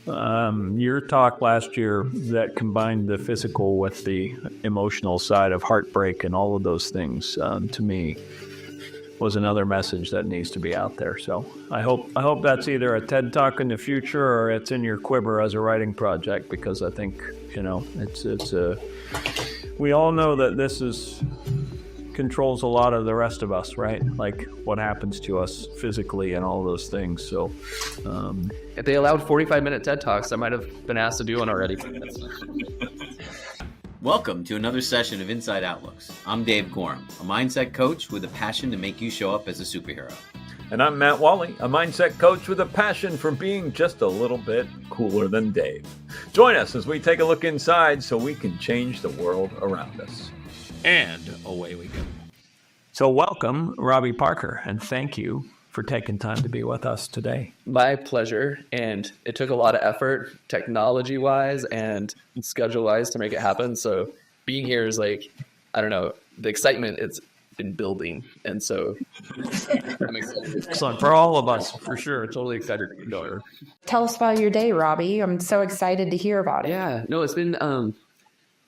Your talk last year that combined the physical with the emotional side of heartbreak and all of those things, to me, was another message that needs to be out there. So I hope that's either a TED Talk in the future or it's in your quiver as a writing project, because I think, it's we all know that this controls a lot of the rest of us, right? Like what happens to us physically and all those things. So if they allowed 45-minute TED Talks, I might have been asked to do one already. Welcome to another session of Inside Outlooks. I'm Dave Gorham, a mindset coach with a passion to make you show up as a superhero. And I'm Matt Wally, a mindset coach with a passion for being just a little bit cooler than Dave. Join us as we take a look inside so we can change the world around us. And away we go. So welcome, Robbie Parker, and thank you for taking time to be with us today. My pleasure, and it took a lot of effort, technology-wise and schedule-wise, to make it happen. So being here is like, I don't know, the excitement, it's been building, and so I'm excited. Excellent. For all of us, for sure. Totally excited to go here. Tell us about your day, Robbie. I'm so excited to hear about it. Yeah, no, it's been, I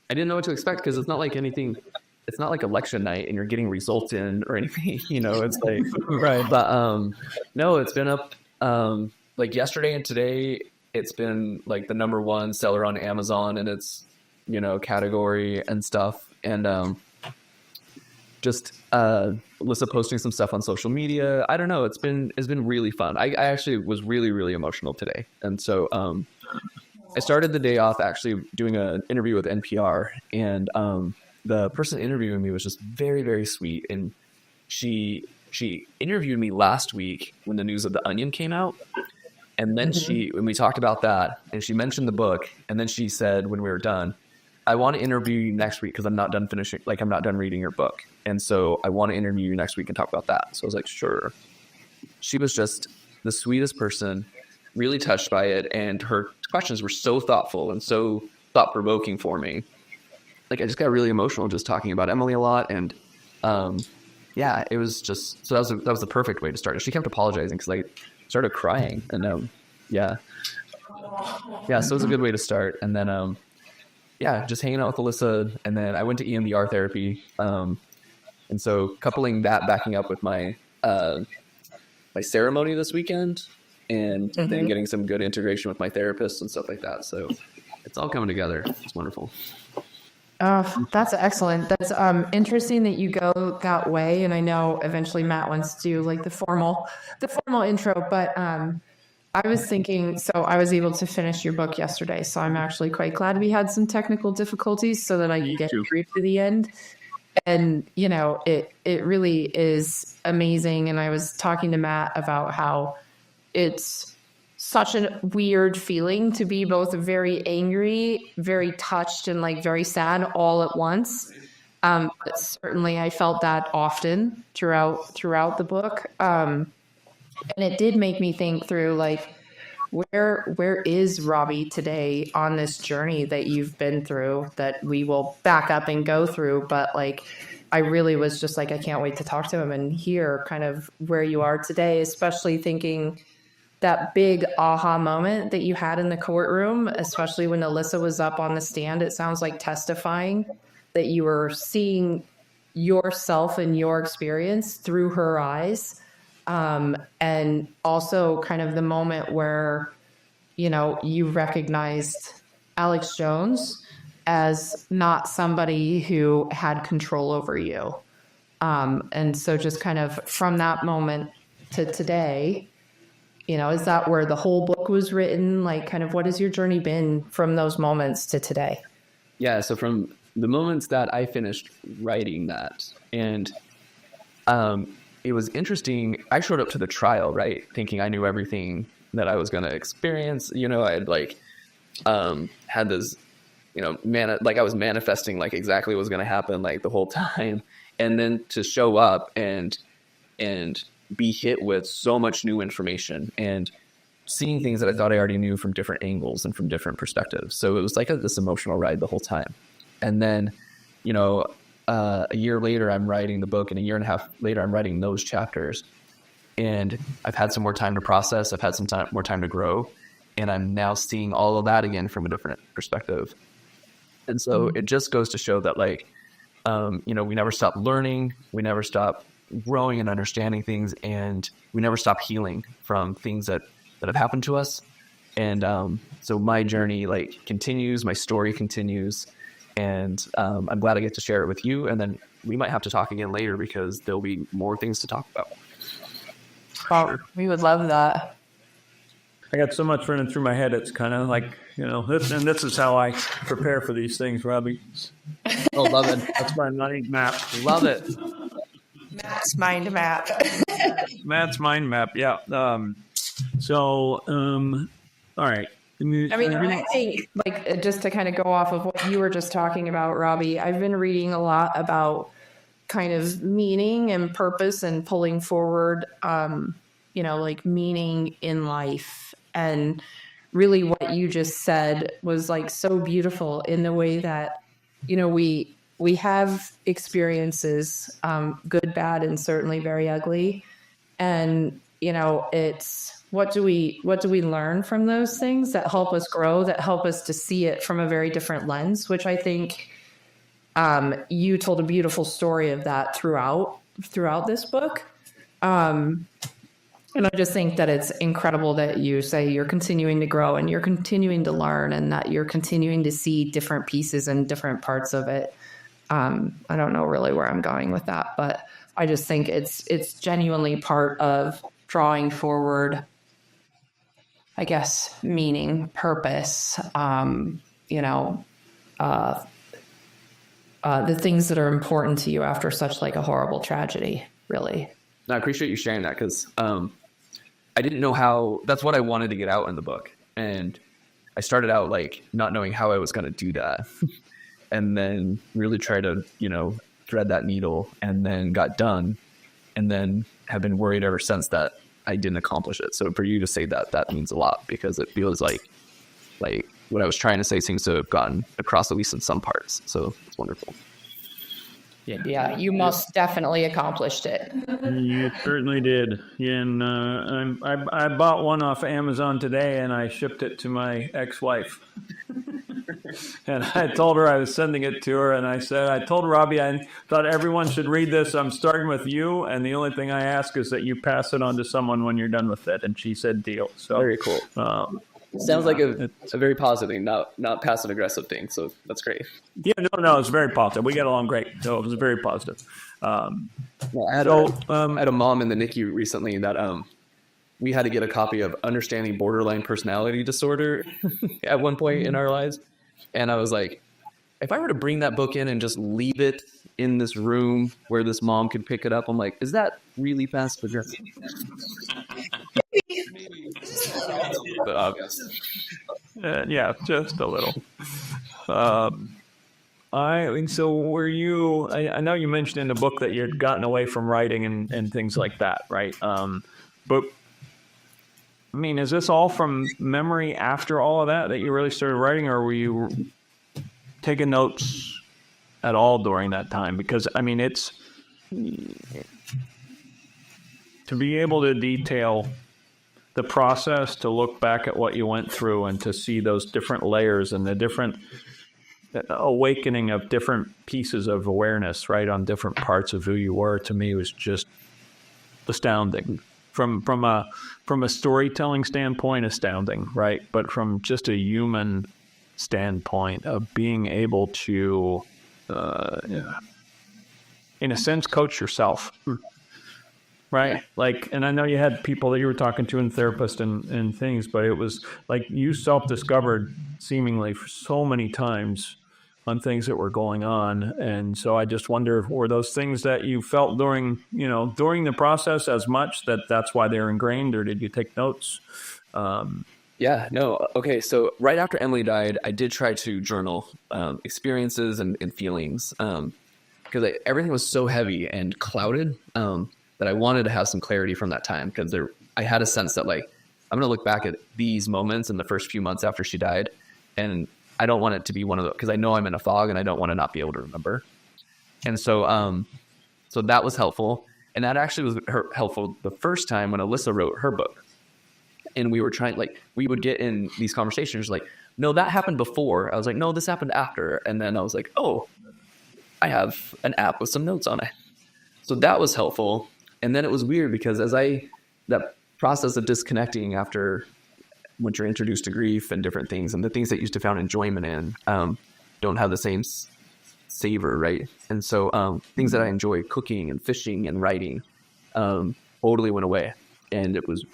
didn't know what to expect because it's not like anything. It's not like election night and you're getting results in or anything, it's like, right. But, no, it's been up, like yesterday and today, it's been like the number one seller on Amazon and its, category and stuff. And, just, Alyssa posting some stuff on social media. I don't know. It's been really fun. I actually was really, really emotional today. And so, I started the day off actually doing an interview with NPR, and, the person interviewing me was just very, very sweet. And she interviewed me last week when the news of The Onion came out. And then when we talked about that, and she mentioned the book, and then she said when we were done, I want to interview you next week because I'm not done reading your book. And so I want to interview you next week and talk about that. So I was like, sure. She was just the sweetest person, really touched by it. And her questions were so thoughtful and so thought-provoking for me. Like, I just got really emotional just talking about Emily a lot. And yeah, it was just, so that was the perfect way to start. She kept apologizing because I started crying. And yeah, so it was a good way to start. And then, yeah, just hanging out with Alyssa. And then I went to EMDR therapy. And so coupling that, backing up with my my ceremony this weekend, and then getting some good integration with my therapist and stuff like that. So it's all coming together. It's wonderful. That's excellent. That's interesting that you go that way. And I know eventually Matt wants to do like the formal intro, but I was thinking, so I was able to finish your book yesterday. So I'm actually quite glad we had some technical difficulties so that I could get through to the end. And, it really is amazing. And I was talking to Matt about how it's such a weird feeling to be both very angry, very touched, and like very sad all at once. But certainly I felt that often throughout the book. And it did make me think through like, where is Robbie today on this journey that you've been through that we will back up and go through? But like, I really was just like, I can't wait to talk to him and hear kind of where you are today, especially thinking that big aha moment that you had in the courtroom, especially when Alyssa was up on the stand. It sounds like testifying that you were seeing yourself and your experience through her eyes. And also kind of the moment where, you recognized Alex Jones as not somebody who had control over you. And so just kind of from that moment to today, is that where the whole book was written? Like, kind of what has your journey been from those moments to today? Yeah. So from the moments that I finished writing that, and it was interesting. I showed up to the trial, right, thinking I knew everything that I was going to experience. I had like had this, I was manifesting like exactly what was going to happen like the whole time. And then to show up and be hit with so much new information and seeing things that I thought I already knew from different angles and from different perspectives. So it was like this emotional ride the whole time. And then, a year later, I'm writing the book, and a year and a half later, I'm writing those chapters. And I've had some more time to process. I've had some more time to grow. and I'm now seeing all of that again from a different perspective. And so it just goes to show that, like, we never stop learning, we never stop growing and understanding things, and we never stop healing from things that have happened to us. And so my journey, like, continues, my story continues, and I'm glad I get to share it with you. And then we might have to talk again later because there'll be more things to talk about. Well, we would love that. I got so much running through my head. It's kind of like, this is how I prepare for these things, Robbie. Oh, love it. That's my mind map. Love it. Matt's mind map. Matt's mind map. Yeah. All right. I mean, I think, like, just to kind of go off of what you were just talking about, Robbie, I've been reading a lot about kind of meaning and purpose and pulling forward, like meaning in life. And really what you just said was, like, so beautiful in the way that, we have experiences, good, bad, and certainly very ugly. And, it's what do we learn from those things that help us grow, that help us to see it from a very different lens, which I think you told a beautiful story of that throughout this book. And I just think that it's incredible that you say you're continuing to grow and you're continuing to learn and that you're continuing to see different pieces and different parts of it. I don't know really where I'm going with that, but I just think it's genuinely part of drawing forward, I guess, meaning, purpose, the things that are important to you after such, like, a horrible tragedy, really. No, I appreciate you sharing that, because I didn't know how, that's what I wanted to get out in the book. And I started out, like, not knowing how I was going to do that. And then really try to, thread that needle, and then got done, and then have been worried ever since that I didn't accomplish it. So for you to say that means a lot, because it feels like what I was trying to say seems to have gotten across, at least in some parts. So it's wonderful. Yeah, you most definitely accomplished it. You certainly did. And I bought one off Amazon today, and I shipped it to my ex-wife. And I told her I was sending it to her, and I told Robbie I thought everyone should read this. I'm starting with you, and the only thing I ask is that you pass it on to someone when you're done with it. And she said, deal. So very cool. Sounds like a very positive thing, not passive aggressive thing. So that's great. Yeah, no, it's very positive. We got along great. So it was very positive. I had a mom in the NICU recently that we had to get a copy of Understanding Borderline Personality Disorder at one point in our lives. And I was like, if I were to bring that book in and just leave it in this room where this mom could pick it up, I'm like, is that really passive aggressive? But obviously. Yeah, just a little. So were you, I know you mentioned in the book that you'd gotten away from writing and things like that, right? But I mean, is this all from memory after all of that you really started writing, or were you taking notes at all during that time? Because, I mean, it's to be able to detail the process, to look back at what you went through and to see those different layers and the different awakening of different pieces of awareness, right, on different parts of who you were, to me was just astounding. From a storytelling standpoint, astounding, right? But from just a human standpoint of being able to, in a sense, coach yourself, right? Like, and I know you had people that you were talking to and therapists and things, but it was like you self-discovered seemingly for so many times on things that were going on. And so I just wonder, were those things that you felt during the process as much that's why they're ingrained, or did you take notes? Yeah, no. Okay. So right after Emily died, I did try to journal experiences and feelings because everything was so heavy and clouded that I wanted to have some clarity from that time, because I had a sense that, like, I'm going to look back at these moments in the first few months after she died, and I don't want it to be one of those, because I know I'm in a fog and I don't want to not be able to remember. And so so that was helpful. And that actually was helpful the first time when Alyssa wrote her book. And we were trying, like, we would get in these conversations like, no, that happened before. I was like, no, this happened after. And then I was like, oh, I have an app with some notes on it. So that was helpful. And then it was weird because that process of disconnecting after once you're introduced to grief and different things, and the things that you used to found enjoyment in don't have the same savor, right? And so things that I enjoy, cooking and fishing and writing, totally went away. And it was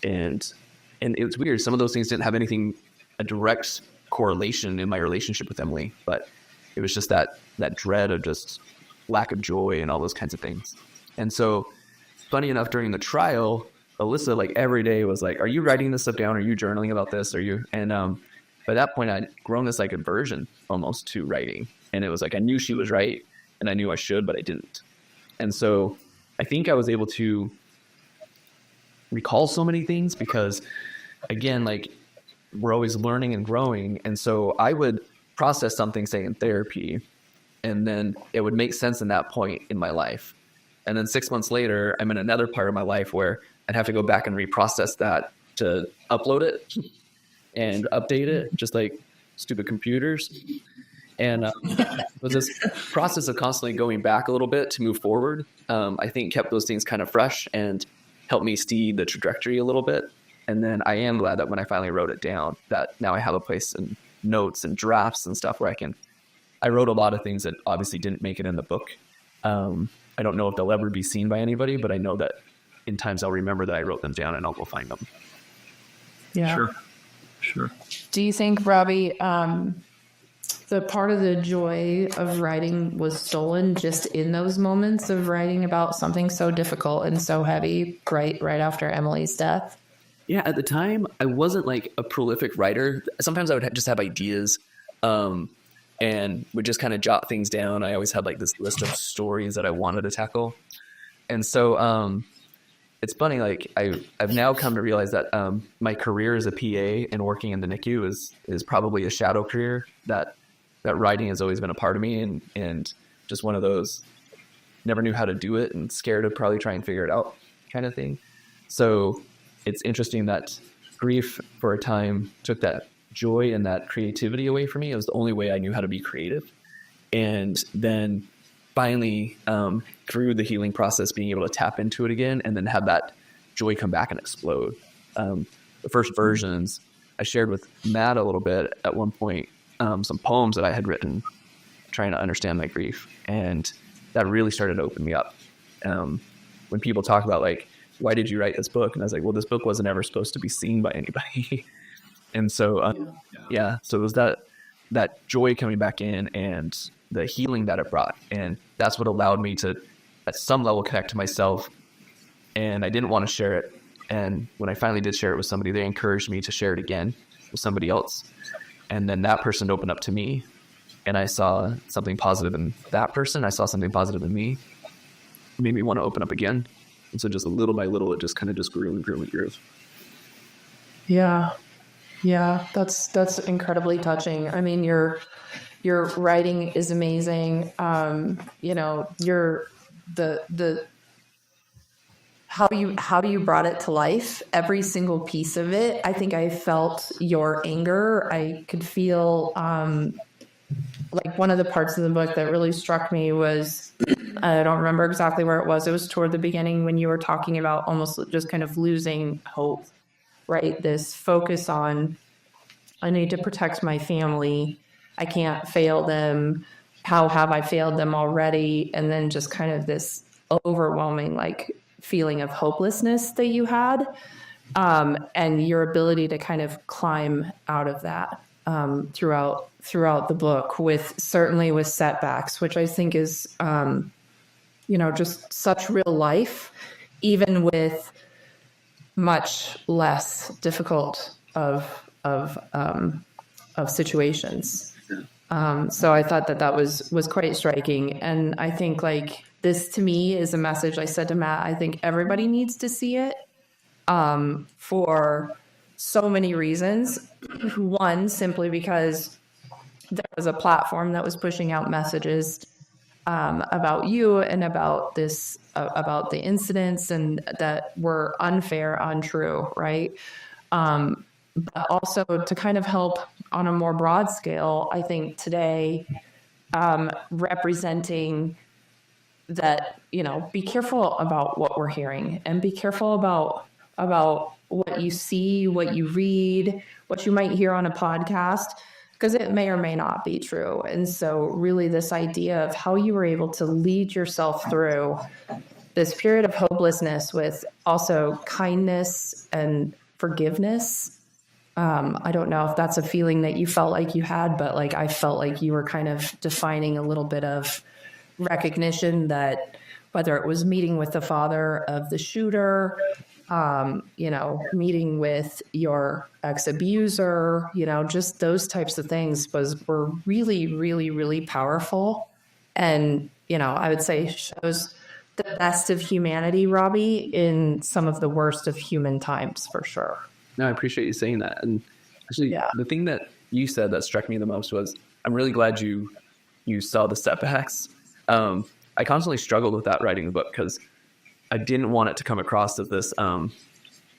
weird. Some of those things didn't have a direct correlation in my relationship with Emily, but it was just that dread of just lack of joy and all those kinds of things. And so, funny enough, during the trial, Alyssa, like, every day was like, are you writing this stuff down? Are you journaling about this? And by that point, I'd grown this like aversion almost to writing. And it was like, I knew she was right and I knew I should, but I didn't. And so I think I was able to recall so many things because, again, like, we're always learning and growing. And so I would process something, say, in therapy, and then it would make sense in that point in my life. And then 6 months later, I'm in another part of my life where I'd have to go back and reprocess that to upload it and update it, just like stupid computers. And it was this process of constantly going back a little bit to move forward. I think kept those things kind of fresh and helped me see the trajectory a little bit. And then I am glad that when I finally wrote it down, that now I have a place in notes and drafts and stuff where I wrote a lot of things that obviously didn't make it in the book. I don't know if they'll ever be seen by anybody, but I know that in times I'll remember that I wrote them down and I'll go find them. Yeah. Sure. Do you think, Robbie, the part of the joy of writing was stolen just in those moments of writing about something so difficult and so heavy right after Emily's death? Yeah, at the time, I wasn't like a prolific writer. Sometimes I would just have ideas and would just kind of jot things down. I always had like this list of stories that I wanted to tackle. And so it's funny, like I've now come to realize that my career as a PA and working in the NICU is probably a shadow career, that writing has always been a part of me, and just one of those never knew how to do it and scared to probably try and figure it out kind of thing. So it's interesting that grief for a time took that joy and that creativity away from me. It was the only way I knew how to be creative. And then finally, through the healing process, being able to tap into it again and then have that joy come back and explode. The first versions I shared with Matt a little bit at one point, some poems that I had written trying to understand my grief. And that really started to open me up. When people talk about like, why did you write this book? And I was like, well, this book wasn't ever supposed to be seen by anybody. And so, so it was that joy coming back in and the healing that it brought. And that's what allowed me to, at some level, connect to myself. And I didn't want to share it. And when I finally did share it with somebody, they encouraged me to share it again with somebody else. And then that person opened up to me. And I saw something positive in that person. I saw something positive in me. It made me want to open up again. And so just little by little, it just kind of just grew and grew and grew. Yeah. Yeah. That's incredibly touching. I mean, your writing is amazing. You're how you brought it to life, every single piece of it. I think I felt your anger. I could feel, like one of the parts of the book that really struck me was, I don't remember exactly where it was. It was toward the beginning when you were talking about almost just kind of losing hope, right? This focus on, I need to protect my family. I can't fail them. How have I failed them already? And then just kind of this overwhelming like feeling of hopelessness that you had, and your ability to kind of climb out of that throughout the book, with setbacks, which I think is just such real life, even with much less difficult of situations. So I thought that was quite striking. And I think like this to me is a message. I said to Matt, I think everybody needs to see it, for so many reasons. One, simply because there was a platform that was pushing out messages about you and about this, about the incidents and that were unfair, untrue, right? But also to kind of help on a more broad scale, I think today, representing that, be careful about what we're hearing and be careful about what you see, what you read, what you might hear on a podcast, because it may or may not be true. And so really this idea of how you were able to lead yourself through this period of hopelessness with also kindness and forgiveness. I don't know if that's a feeling that you felt like you had, but like I felt like you were kind of defining a little bit of recognition that whether it was meeting with the father of the shooter, meeting with your ex-abuser, just those types of things were really, really, really powerful. And, I would say shows the best of humanity, Robbie, in some of the worst of human times, for sure. No, I appreciate you saying that. And actually, the thing that you said that struck me the most was, I'm really glad you saw the setbacks. I constantly struggled with that writing the book because I didn't want it to come across as this,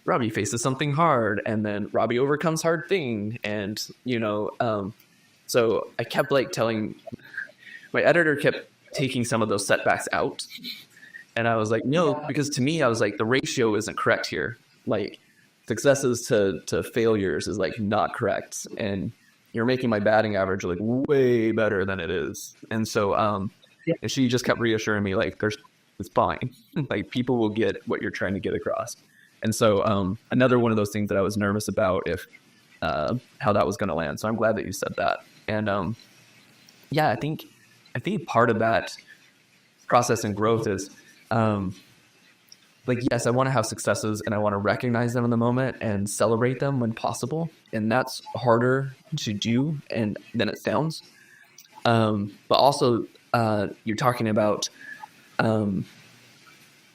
Robbie faces something hard and then Robbie overcomes hard thing. And, so I kept telling, my editor kept taking some of those setbacks out. And I was like, no, because to me, I was like, the ratio isn't correct here. Like successes to failures is not correct. And you're making my batting average way better than it is. And so, and she just kept reassuring me, it's fine. People will get what you're trying to get across. And so another one of those things that I was nervous about if how that was going to land. So I'm glad that you said that. And I think part of that process and growth is yes, I want to have successes and I want to recognize them in the moment and celebrate them when possible. And that's harder to do than it sounds. But also you're talking about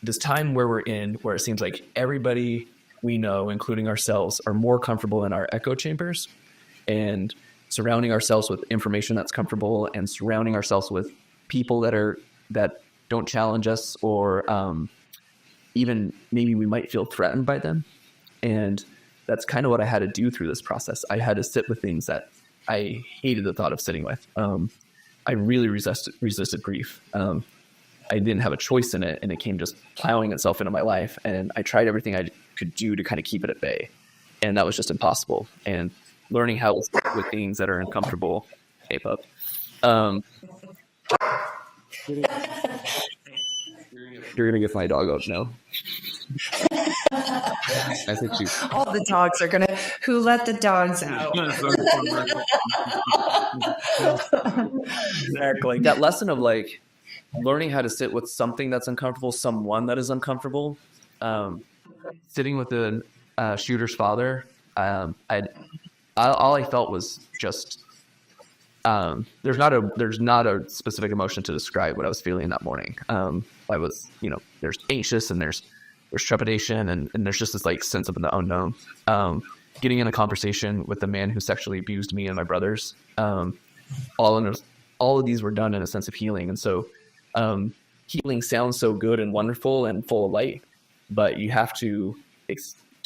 this time where we're in, where it seems like everybody we know, including ourselves, are more comfortable in our echo chambers and surrounding ourselves with information that's comfortable and surrounding ourselves with people that don't challenge us or even maybe we might feel threatened by them. And that's kind of what I had to do through this process. I had to sit with things that I hated the thought of sitting with. I really resisted grief. I didn't have a choice in it, and it came just plowing itself into my life. And I tried everything I could do to kind of keep it at bay, and that was just impossible. And learning how to sit with things that are uncomfortable. Hey, pup. You're gonna get my dog out now. I think all the dogs are gonna. Who let the dogs out? Exactly. That lesson of learning how to sit with something that's uncomfortable, someone that is uncomfortable. Sitting with the shooter's father, all I felt was just. There's not a specific emotion to describe what I was feeling that morning. I was, there's anxious and there's trepidation and there's just this sense of the unknown. Getting in a conversation with the man who sexually abused me and my brothers. All of these were done in a sense of healing. And so healing sounds so good and wonderful and full of light, but you have to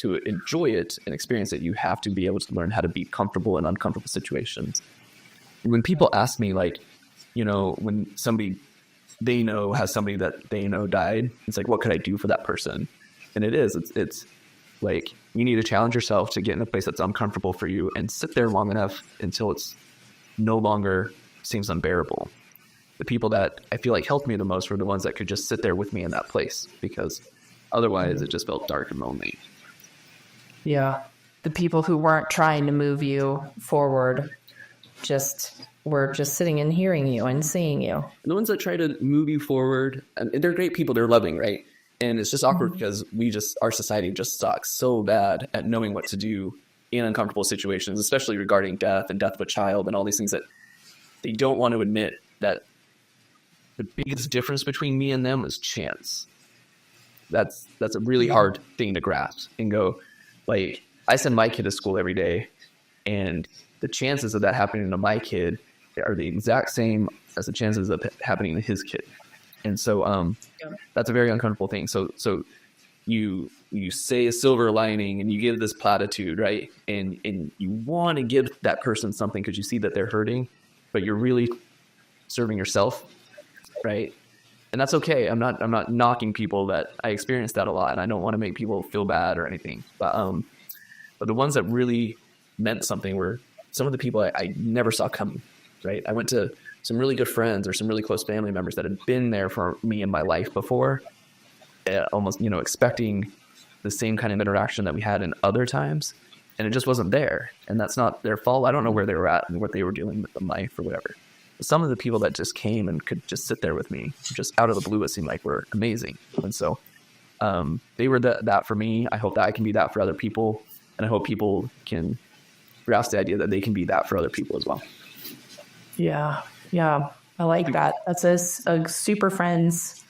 enjoy it and experience it. You have to be able to learn how to be comfortable in uncomfortable situations. When people ask me, when somebody they know has somebody that they know died, it's what could I do for that person? And it's you need to challenge yourself to get in a place that's uncomfortable for you and sit there long enough until it's no longer seems unbearable. The people that I feel helped me the most were the ones that could just sit there with me in that place, because otherwise it just felt dark and lonely. Yeah. The people who weren't trying to move you forward were just sitting and hearing you and seeing you. The ones that try to move you forward, and they're great people, they're loving, right? And it's just awkward because our society just sucks so bad at knowing what to do in uncomfortable situations, especially regarding death and death of a child and all these things that they don't want to admit that the biggest difference between me and them is chance. That's a really hard thing to grasp and go, I send my kid to school every day, and the chances of that happening to my kid are the exact same as the chances of it happening to his kid. And so that's a very uncomfortable thing. So you say a silver lining and you give this platitude, right? And you want to give that person something because you see that they're hurting, but you're really serving yourself, right? And that's okay. I'm not knocking people. That I experienced that a lot, and I don't want to make people feel bad or anything. But the ones that really meant something were some of the people I never saw coming, right? I went to some really good friends or some really close family members that had been there for me in my life before, almost, expecting the same kind of interaction that we had in other times, and it just wasn't there. And that's not their fault. I don't know where they were at and what they were dealing with in life or whatever. Some of the people that just came and could just sit there with me, just out of the blue, it seemed like were amazing. And so they were that for me. I hope that I can be that for other people. And I hope people can grasp the idea that they can be that for other people as well. Yeah. I like that. That's a super friends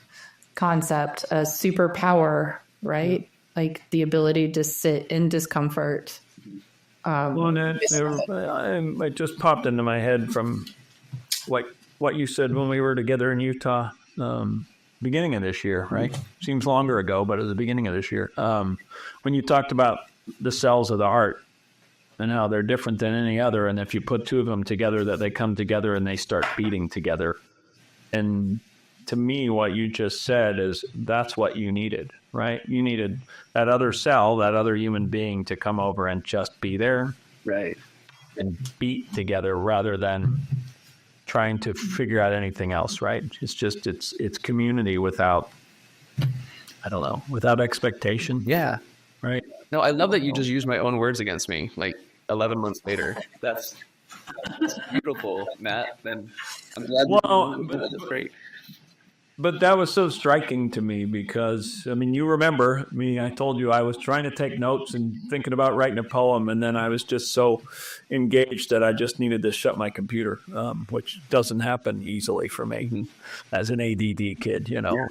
concept, a superpower, right? Like the ability to sit in discomfort. It just popped into my head from what you said when we were together in Utah, beginning of this year, right? Seems longer ago, but at the beginning of this year, when you talked about the cells of the heart and how they're different than any other, and if you put two of them together, that they come together and they start beating together. And to me, what you just said is that's what you needed, right? You needed that other cell, that other human being to come over and just be there, right, and beat together rather than trying to figure out anything else, right? It's just it's community without expectation. Yeah. Right. No, I love that you just used my own words against me, like 11 months later. That's beautiful, Matt. And I'm glad that's great. But that was so striking to me because, I mean, you remember me, I told you I was trying to take notes and thinking about writing a poem, and then I was just so engaged that I just needed to shut my computer, which doesn't happen easily for me as an ADD kid, Yeah.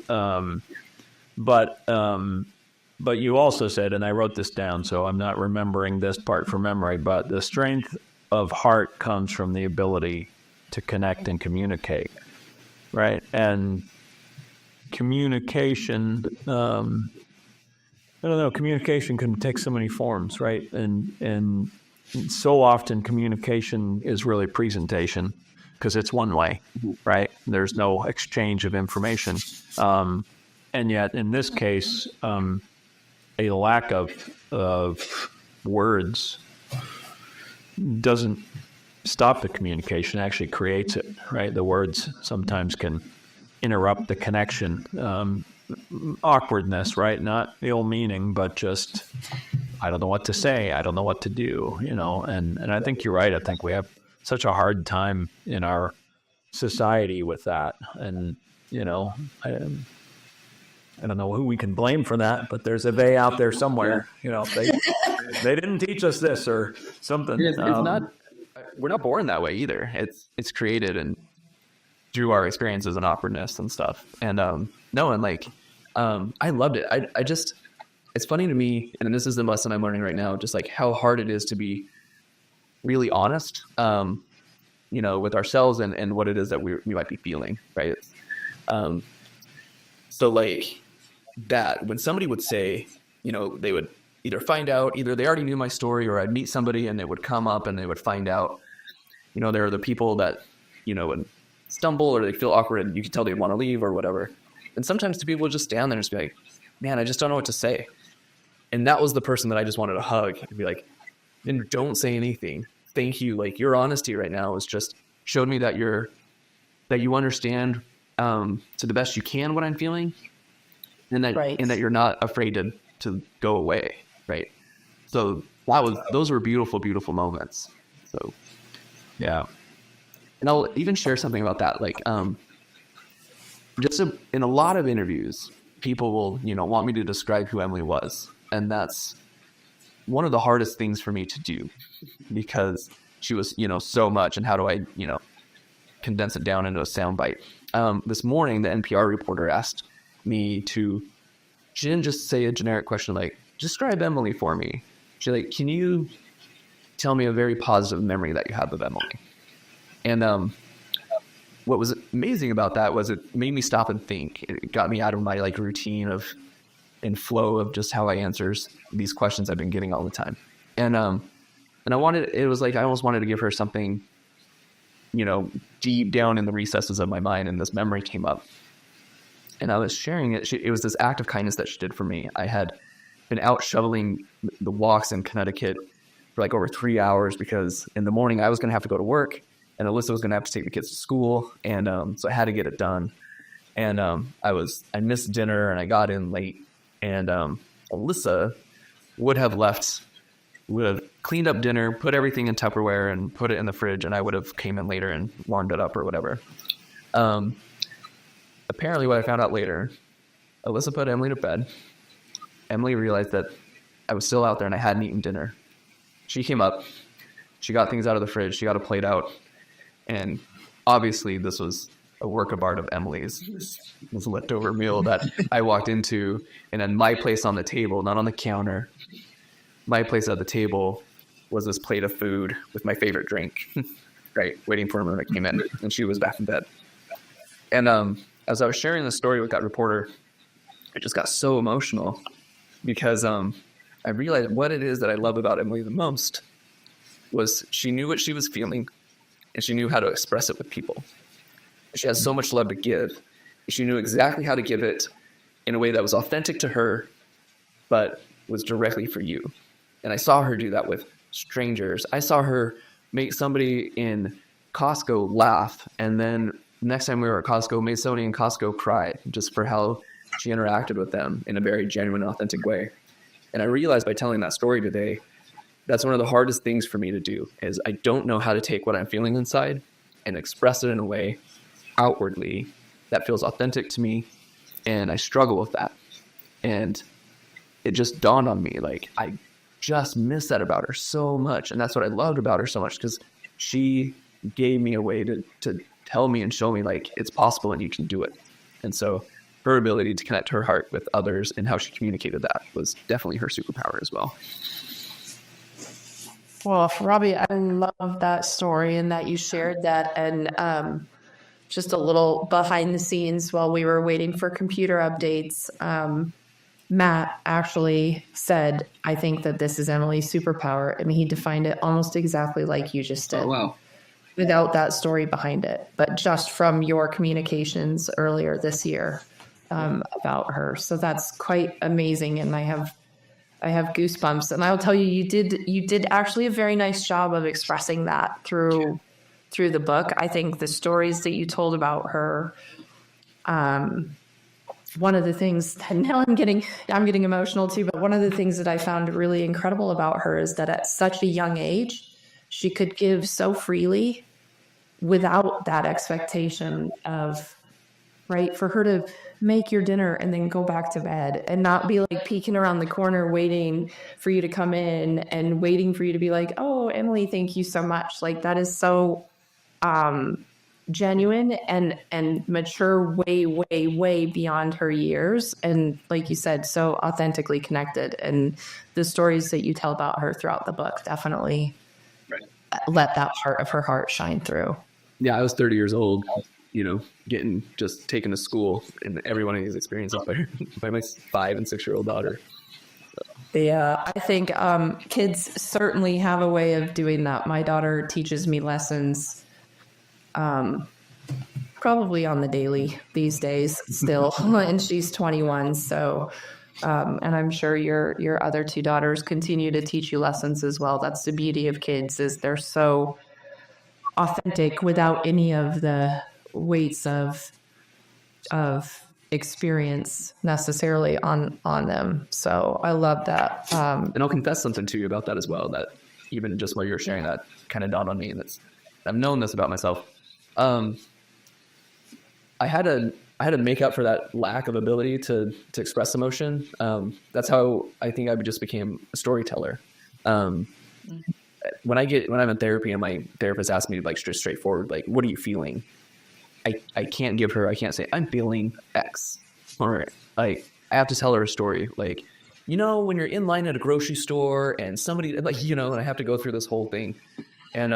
But you also said, and I wrote this down, so I'm not remembering this part from memory, but the strength of heart comes from the ability to connect and communicate, right? And communication, communication can take so many forms, right? And so often communication is really presentation because it's one way, right? There's no exchange of information. And yet in this case, a lack of words doesn't stop the communication, actually creates it, right? The words sometimes can interrupt the connection, awkwardness, right? Not ill meaning, but just, I don't know what to say. I don't know what to do, and I think you're right. I think we have such a hard time in our society with that. And, I don't know who we can blame for that, but there's a they out there somewhere, they didn't teach us this or something. It's not, we're not born that way either. It's created and through our experiences and awkwardness and stuff. And I loved it. I just, it's funny to me, and this is the lesson I'm learning right now, just like how hard it is to be really honest, with ourselves and what it is that we might be feeling, right? So like that, when somebody would say, they would either find out, either they already knew my story, or I'd meet somebody and they would come up and they would find out, there are the people that, would stumble or they feel awkward and you can tell they want to leave or whatever. And sometimes the people would just stand there and just be like, man, I just don't know what to say. And that was the person that I just wanted to hug and be like, then don't say anything. Thank you. Like, your honesty right now is just showed me that you understand to the best you can what I'm feeling, and that you're not afraid to go away, right? So those were beautiful, beautiful moments. So yeah, and I'll even share something about that. Like, in a lot of interviews, people will want me to describe who Emily was, and that's one of the hardest things for me to do because she was so much, and how do I condense it down into a soundbite. This morning, the NPR reporter asked me she didn't just say a generic question like, describe Emily for me. She's like, can you tell me a very positive memory that you have of Emily? And what was amazing about that was it made me stop and think. It got me out of my like routine of and flow of just how I answers these questions I've been getting all the time. And I almost wanted to give her something, you know, deep down in the recesses of my mind, and this memory came up. And I was sharing it. It was this act of kindness that she did for me. I had been out shoveling the walks in Connecticut for like over 3 hours because in the morning I was going to have to go to work and Alyssa was going to have to take the kids to school. And so I had to get it done. And I missed dinner and I got in late. And Alyssa would have cleaned up dinner, put everything in Tupperware and put it in the fridge. And I would have came in later and warmed it up or whatever. Apparently what I found out later, Alyssa put Emily to bed. Emily realized that I was still out there and I hadn't eaten dinner. She came up, she got things out of the fridge, she got a plate out, and obviously this was a work of art of Emily's. This leftover meal that I walked into, and then my place on the table, not on the counter, my place at the table was this plate of food with my favorite drink, right, waiting for me when I came in, and she was back in bed. And as I was sharing the story with that reporter, I just got so emotional because I realized what it is that I love about Emily the most was she knew what she was feeling and she knew how to express it with people. She has so much love to give. She knew exactly how to give it in a way that was authentic to her, but was directly for you. And I saw her do that with strangers. I saw her make somebody in Costco laugh, and then next time we were at Costco, made somebody in Costco cry just for how she interacted with them in a very genuine, authentic way. And I realized by telling that story today, that's one of the hardest things for me to do, is I don't know how to take what I'm feeling inside and express it in a way outwardly that feels authentic to me. And I struggle with that. And it just dawned on me, like, I just miss that about her so much. And that's what I loved about her so much, because she gave me a way to tell me and show me, like, it's possible and you can do it. And so her ability to connect her heart with others and how she communicated that was definitely her superpower as well. Well, Robbie, I love that story and that you shared that. And just a little behind the scenes while we were waiting for computer updates, Matt actually said, I think that this is Emily's superpower. I mean, he defined it almost exactly like you just did. Oh, wow. Without that story behind it, but just from your communications earlier this year about her. So that's quite amazing. And I have goosebumps. And I'll tell you, you did actually a very nice job of expressing that through the book. I think the stories that you told about her, one of the things that now I'm getting emotional too, but one of the things that I found really incredible about her is that at such a young age, she could give so freely without that expectation of, right, for her to make your dinner and then go back to bed and not be like peeking around the corner waiting for you to come in and waiting for you to be like, oh, Emily, thank you so much. Like, that is so genuine and mature, way beyond her years. And like you said, so authentically connected. And the stories that you tell about her throughout the book definitely let that part of her heart shine through. Yeah, I was 30 years old, just taken to school, and every one of these experiences by my 5 and 6 year old daughter. Yeah, I think kids certainly have a way of doing that. My daughter teaches me lessons probably on the daily these days still, and she's 21. So, and I'm sure your other 2 daughters continue to teach you lessons as well. That's the beauty of kids, is they're so authentic without any of the weights of experience necessarily on them. So I love that. And I'll confess something to you about that as well, that even just while you're sharing that kind of dawned on me, and I've known this about myself. I had to make up for that lack of ability to express emotion. That's how I think I just became a storyteller. When I'm in therapy and my therapist asks me, like, straightforward, like, what are you feeling? I can't say I'm feeling X, or like, I have to tell her a story. Like, when you're in line at a grocery store and somebody, like, and I have to go through this whole thing. And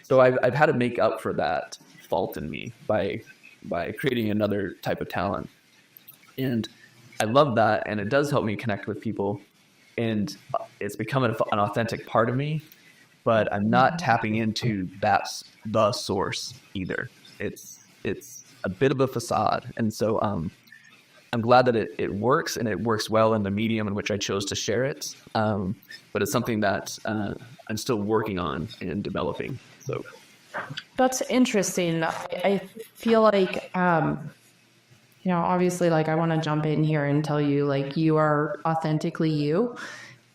So I've had to make up for that fault in me by creating another type of talent. And I love that, and it does help me connect with people, and it's become an authentic part of me, but I'm not tapping into that's the source either. It's a bit of a facade. And so I'm glad that it works, and it works well in the medium in which I chose to share it. But it's something that I'm still working on and developing. So That's interesting. I feel like, obviously, like, I want to jump in here and tell you, like, you are authentically you.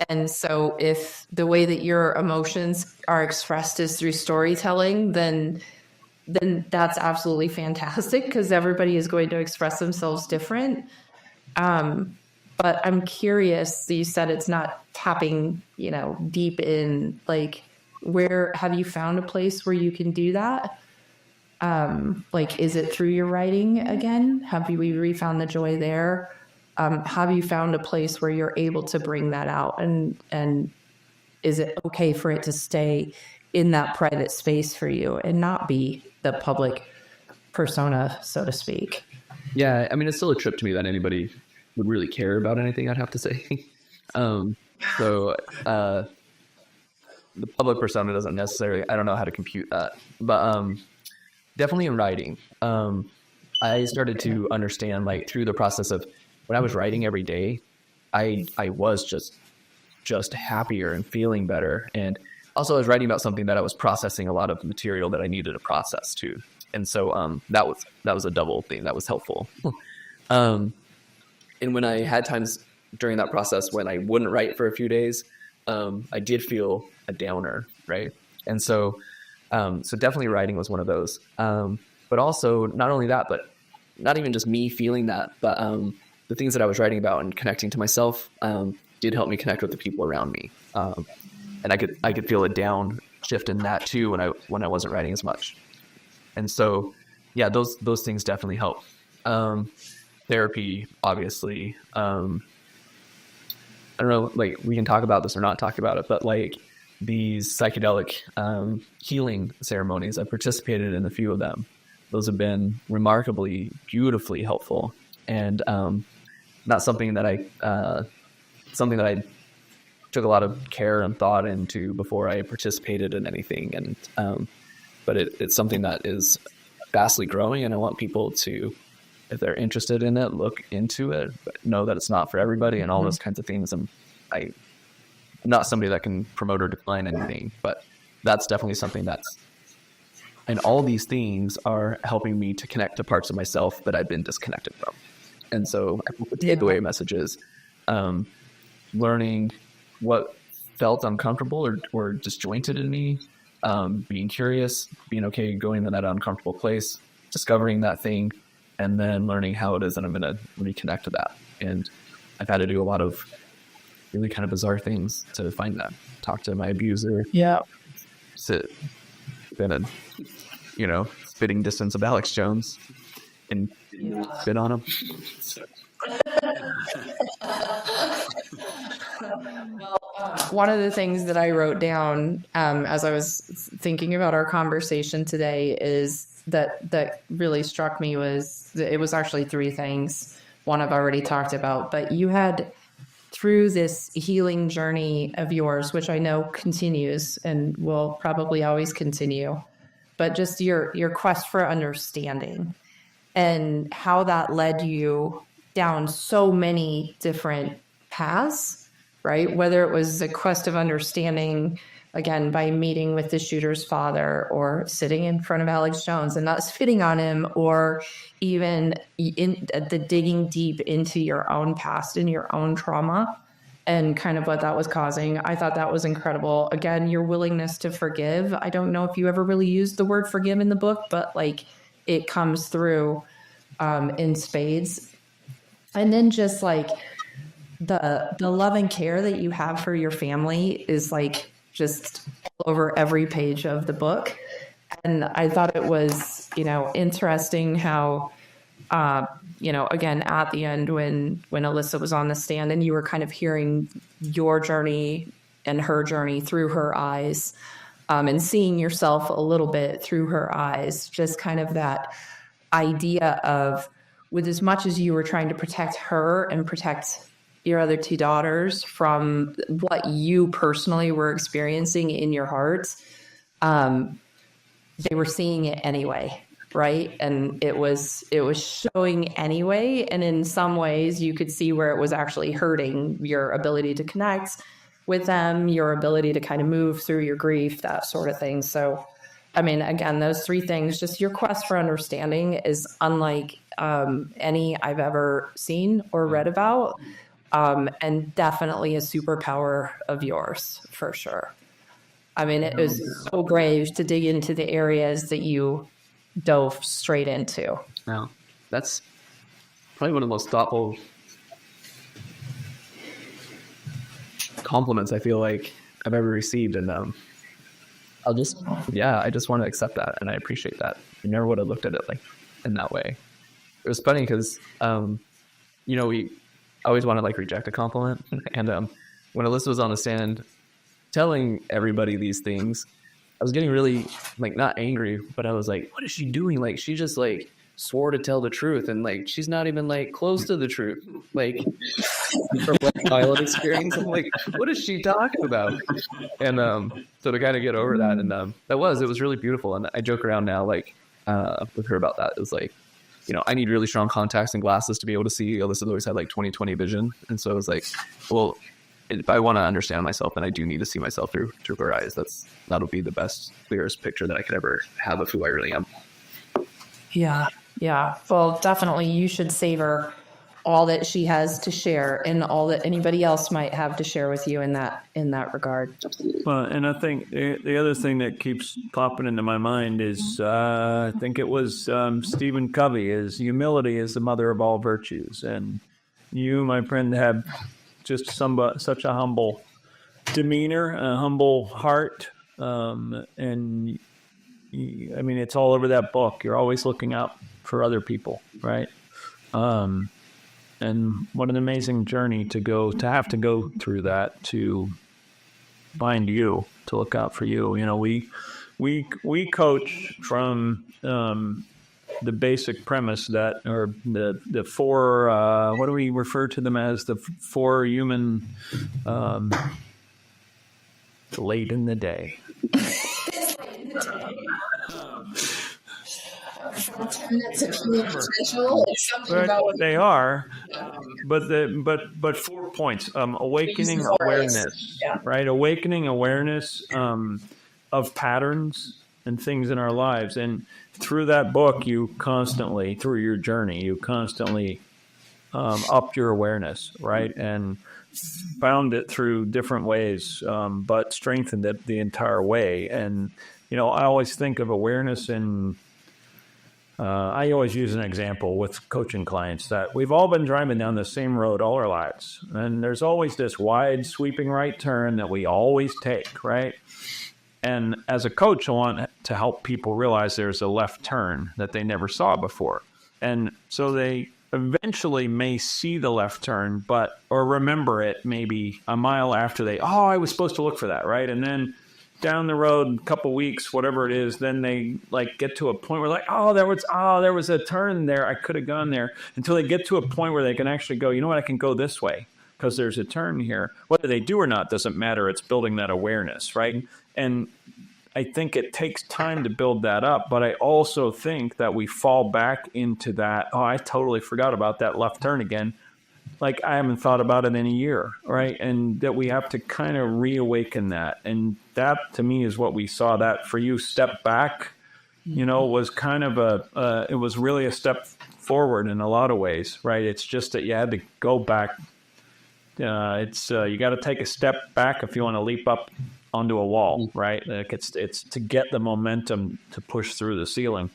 And so if the way that your emotions are expressed is through storytelling, then that's absolutely fantastic, because everybody is going to express themselves different. But I'm curious, you said it's not tapping, deep in, like, where have you found a place where you can do that? Like, is it through your writing again? Have you refound the joy there? Have you found a place where you're able to bring that out? And is it okay for it to stay in that private space for you and not be the public persona, so to speak? yeah, I mean, it's still a trip to me that anybody would really care about anything, I'd have to say. So the public persona doesn't necessarily, I don't know how to compute that, but definitely in writing. I started to understand, like, through the process of when I was writing every day, I was just happier and feeling better. And also I was writing about something that I was processing a lot of material that I needed to process too. And so that was a double thing that was helpful. And when I had times during that process when I wouldn't write for a few days, I did feel a downer, right? And so definitely writing was one of those. But also not only that, but not even just me feeling that, but the things that I was writing about and connecting to myself did help me connect with the people around me. And I could feel a down shift in that too when I wasn't writing as much. And so, yeah, those things definitely help. Therapy, obviously. I don't know, like, we can talk about this or not talk about it, but like these psychedelic healing ceremonies, I participated in a few of them. Those have been remarkably, beautifully helpful, and not something that I took a lot of care and thought into before I participated in anything. And but it's something that is vastly growing, and I want people to, if they're interested in it, look into it, but know that it's not for everybody and all those kinds of things. And I'm not somebody that can promote or decline anything, but that's definitely something and all these things are helping me to connect to parts of myself that I've been disconnected from. And so I think the takeaway message is learning what felt uncomfortable or disjointed in me, being curious, being okay going to that uncomfortable place, discovering that thing, and then learning how it is that I'm going to reconnect to that. And I've had to do a lot of really kind of bizarre things to find that. Talk to my abuser. Yeah. Sit within a, spitting distance of Alex Jones and spit on him. One of the things that I wrote down as I was thinking about our conversation today is that really struck me was it was actually three things. One I've already talked about, but you had, through this healing journey of yours, which I know continues and will probably always continue, but just your quest for understanding and how that led you down so many different paths, right? Whether it was a quest of understanding, again, by meeting with the shooter's father, or sitting in front of Alex Jones and not spitting on him, or even in the digging deep into your own past and your own trauma and kind of what that was causing. I thought that was incredible. Again, your willingness to forgive. I don't know if you ever really used the word forgive in the book, but like it comes through in spades. And then just like the love and care that you have for your family is like just all over every page of the book. And I thought it was, interesting how, again, at the end when Alyssa was on the stand and you were kind of hearing your journey and her journey through her eyes, and seeing yourself a little bit through her eyes, just kind of that idea of, with as much as you were trying to protect her and protect your other two daughters from what you personally were experiencing in your hearts, they were seeing it anyway, right? And it was showing anyway. And in some ways, you could see where it was actually hurting your ability to connect with them, your ability to kind of move through your grief, that sort of thing. So, I mean, again, those three things, just your quest for understanding is unlike any I've ever seen or read about, and definitely a superpower of yours, for sure. I mean, it was so brave to dig into the areas that you dove straight into. No, that's probably one of the most thoughtful compliments I feel like I've ever received. And I just want to accept that. And I appreciate that. I never would have looked at it like in that way. It was funny because, we always want to like reject a compliment. And when Alyssa was on the stand telling everybody these things, I was getting really like not angry, but I was like, what is she doing? Like, she just like swore to tell the truth, and like she's not even like close to the truth. Like from like pilot experience, I'm like, what is she talking about? And so to kind of get over that, and it was really beautiful. And I joke around now like with her about that. It was like, I need really strong contacts and glasses to be able to see. Alyssa's always had like 20/20 vision, and so I was like, well, if I want to understand myself, then I do need to see myself through her eyes. That'll be the best, clearest picture that I could ever have of who I really am. Yeah. Well, definitely you should savor all that she has to share and all that anybody else might have to share with you in that regard. Well, and I think the other thing that keeps popping into my mind is I think it was Stephen Covey, is humility is the mother of all virtues. And you, my friend, have just such a humble demeanor, a humble heart, and I mean, it's all over that book. You're always looking out for other people, right? And what an amazing journey to have to go through that, to find you, to look out for you. We coach from the basic premise that, or the four, what do we refer to them as? The four human, late in the day. Minutes of human potential, something about what they are, but 4 points. Awakening awareness, right? Awakening awareness of patterns and things in our lives. And through that book, through your journey, you constantly upped your awareness, right? And found it through different ways, but strengthened it the entire way. And, I always think of awareness in I always use an example with coaching clients that we've all been driving down the same road all our lives. And there's always this wide sweeping right turn that we always take, right? And as a coach, I want to help people realize there's a left turn that they never saw before. And so they eventually may see the left turn, or remember it maybe a mile after I was supposed to look for that, right? And then down the road, a couple weeks, whatever it is, then they like get to a point where there was a turn there. I could have gone there, until they get to a point where they can actually go, you know what, I can go this way because there's a turn here. Whether they do or not doesn't matter. It's building that awareness, right? And I think it takes time to build that up, but I also think that we fall back into that, I totally forgot about that left turn again. Like I haven't thought about it in a year, right? And that we have to kind of reawaken that. And that, to me, is what we saw. That for you, step back, was kind of it was really a step forward in a lot of ways, right? It's just that you had to go back. You got to take a step back if you want to leap up onto a wall, right? Like it's to get the momentum to push through the ceiling.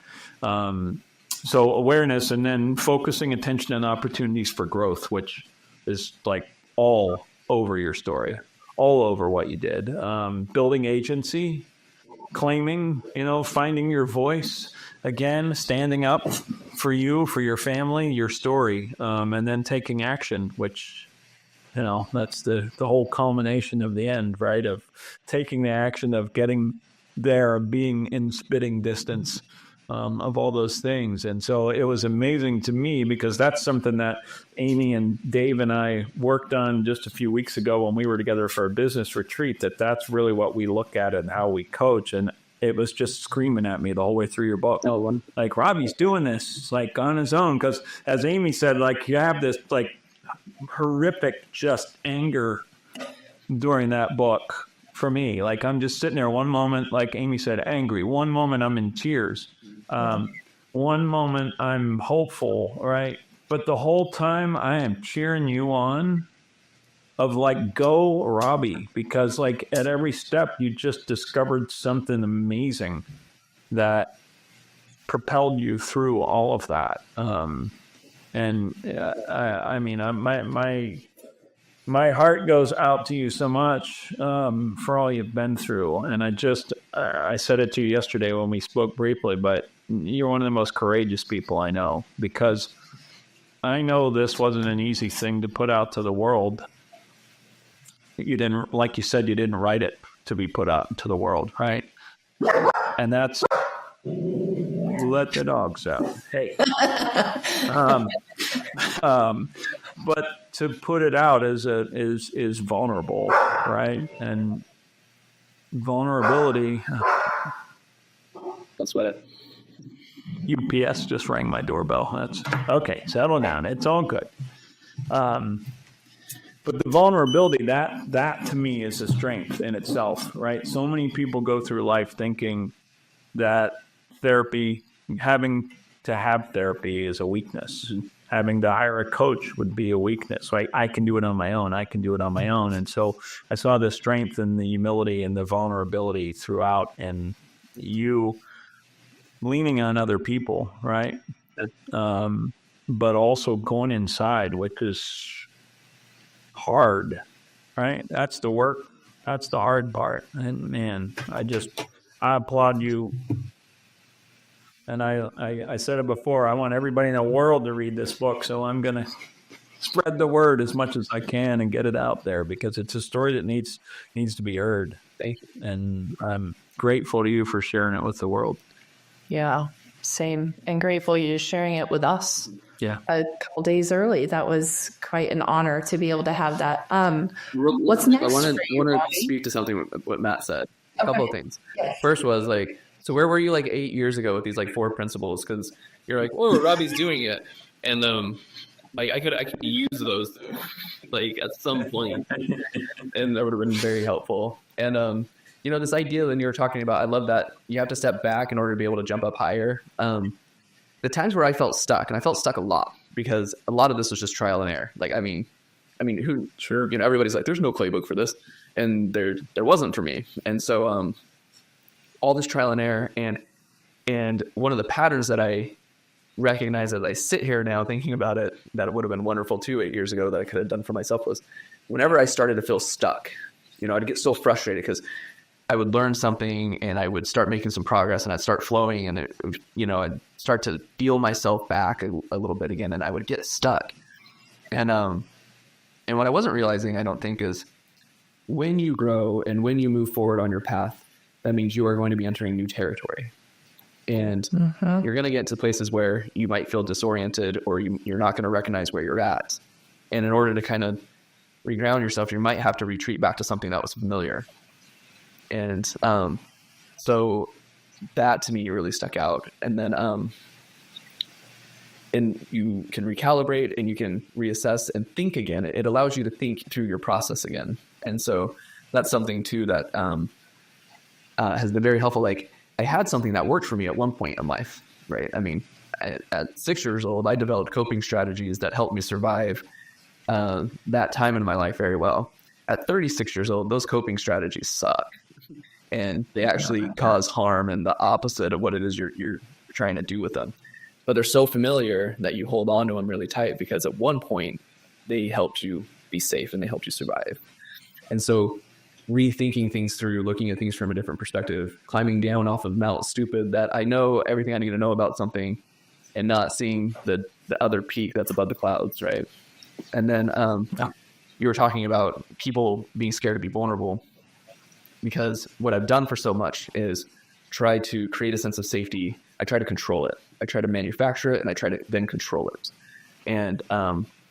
So awareness, and then focusing attention on opportunities for growth, which is like all over your story, all over what you did. Building agency, claiming, finding your voice, again, standing up for you, for your family, your story, and then taking action, which, that's the whole culmination of the end, right? Of taking the action of getting there, being in spitting distance of all those things. And so it was amazing to me because that's something that Amy and Dave and I worked on just a few weeks ago when we were together for a business retreat, that's really what we look at and how we coach. And it was just screaming at me the whole way through your book. Like, Robbie's doing this like on his own. Because as Amy said, like, you have this like horrific just anger during that book for me. Like, I'm just sitting there one moment, like Amy said, angry. One moment I'm in tears. One moment I'm hopeful, right? But the whole time I am cheering you on of like, go Robbie, because like at every step you just discovered something amazing that propelled you through all of that. My heart goes out to you so much for all you've been through. And I said it to you yesterday when we spoke briefly, but you're one of the most courageous people I know, because I know this wasn't an easy thing to put out to the world. You didn't, like you said, you didn't write it to be put out to the world, right? And that's, let the dogs out. Hey. But to put it out is vulnerable, right? And vulnerability. Don't sweat it. UPS just rang my doorbell. That's okay. Settle down. It's all good. But the vulnerability, that to me is a strength in itself, right? So many people go through life thinking that having to have therapy is a weakness. Having to hire a coach would be a weakness, right? I can do it on my own. And so I saw the strength and the humility and the vulnerability throughout, and you leaning on other people, right? But also going inside, which is hard, right? That's the work. That's the hard part. And man, I applaud you. And I said it before, I want everybody in the world to read this book. So I'm going to spread the word as much as I can and get it out there, because it's a story that needs to be heard. Thank you. And I'm grateful to you for sharing it with the world. Yeah, same. And grateful you're sharing it with us. Yeah. A couple days early. That was quite an honor to be able to have that. What's next? I want for you, to Robbie? speak to something what Matt said. A couple of things. Yes. First was like, so where were you like 8 years ago with these like 4 principles? Because you're like, oh, Robbie's doing it, and like I could use those like at some point, and that would have been very helpful. And this idea that you were talking about, I love that you have to step back in order to be able to jump up higher. The times where I felt stuck, and I felt stuck a lot because a lot of this was just trial and error. Like, I mean, who? Sure. Everybody's like, there's no playbook for this, and there wasn't for me. And so, all this trial and error, and one of the patterns that I recognize as I sit here now thinking about it, that it would have been wonderful too 8 years ago that I could have done for myself, was whenever I started to feel stuck, I'd get so frustrated because I would learn something and I would start making some progress and I'd start flowing, and I'd start to feel myself back a little bit again, and I would get stuck. And what I wasn't realizing, I don't think, is when you grow and when you move forward on your path, that means you are going to be entering new territory. And you're going to get to places where you might feel disoriented, or you're not going to recognize where you're at. And in order to kind of reground yourself, you might have to retreat back to something that was familiar. And so that to me really stuck out. And then and you can recalibrate and you can reassess and think again. It allows you to think through your process again. And so that's something too that has been very helpful. Like, I had something that worked for me at one point in life, right? I mean, at 6 years old, I developed coping strategies that helped me survive that time in my life very well. At 36 years old, those coping strategies suck, and they actually cause harm and the opposite of what it is you're trying to do with them. But they're so familiar that you hold on to them really tight, because at one point they helped you be safe and they helped you survive. And so rethinking things through, looking at things from a different perspective, climbing down off of Mount Stupid, that I know everything I need to know about something, and not seeing the other peak that's above the clouds, right? And then you were talking about people being scared to be vulnerable. because what I've done for so much is try to create a sense of safety. I try to control it. I try to manufacture it, and I try to then control it. And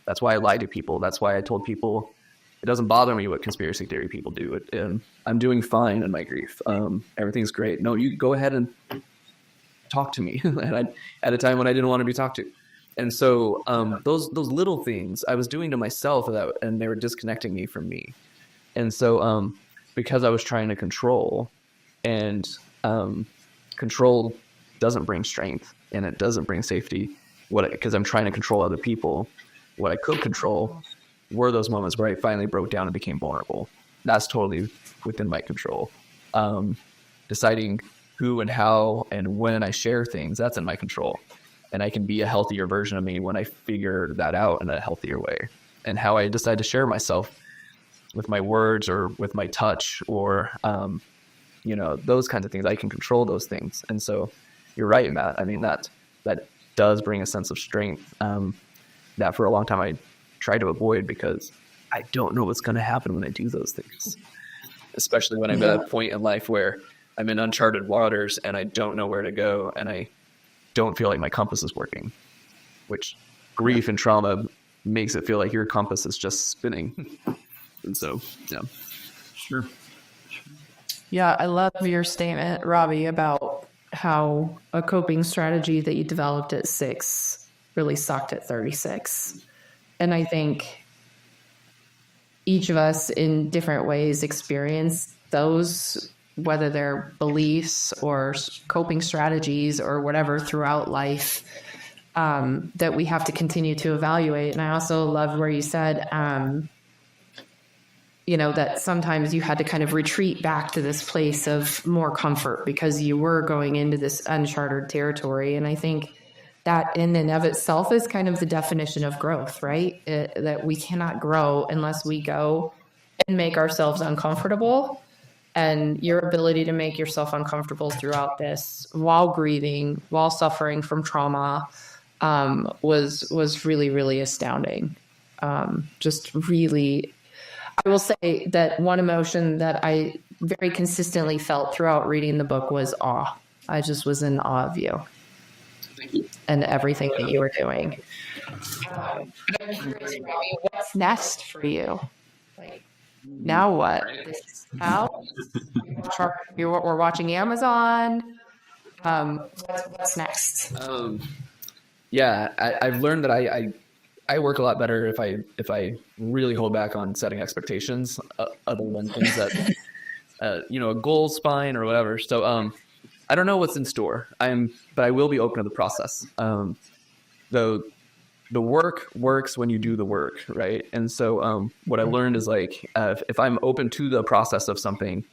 that's why I lie to people. That's why I told people it doesn't bother me what conspiracy theory people do. I'm doing fine in my grief. Everything's great. No, you go ahead and talk to me at a time when I didn't want to be talked to. And so those little things I was doing to myself, and they were disconnecting me from me. And so because I was trying to control, and control doesn't bring strength, and it doesn't bring safety. Because I'm trying to control other people, what I could control were those moments where I finally broke down and became vulnerable. That's totally within my control. Deciding who and how and when I share things, that's in my control. And I can be a healthier version of me when I figure that out in a healthier way. And how I decide to share myself with my words or with my touch or, those kinds of things, I can control those things. And so you're right, Matt. I mean, that does bring a sense of strength that for a long time I tried to avoid, because I don't know what's going to happen when I do those things, especially when I'm at a point in life where I'm in uncharted waters and I don't know where to go, and I don't feel like my compass is working, which grief and trauma makes it feel like your compass is just spinning. And so, yeah. Sure. Yeah, I love your statement, Robbie, about how a coping strategy that you developed at 6 really sucked at 36. And I think each of us in different ways experience those, whether they're beliefs or coping strategies or whatever throughout life, that we have to continue to evaluate. And I also love where you said, that sometimes you had to kind of retreat back to this place of more comfort because you were going into this uncharted territory. And I think that in and of itself is kind of the definition of growth, right? That we cannot grow unless we go and make ourselves uncomfortable. And your ability to make yourself uncomfortable throughout this, while grieving, while suffering from trauma, was really, really astounding. Just really, I will say that one emotion that I very consistently felt throughout reading the book was awe. I just was in awe of you and everything that you were doing. I'm curious, Robbie, what's next for you? Like, now what? This is out. We're watching Amazon. What's next? I've learned that I work a lot better if I really hold back on setting expectations, other than things that a goal spine or whatever. So I don't know what's in store. But I will be open to the process. Though the work works when you do the work, right? And so what I learned is if I'm open to the process of something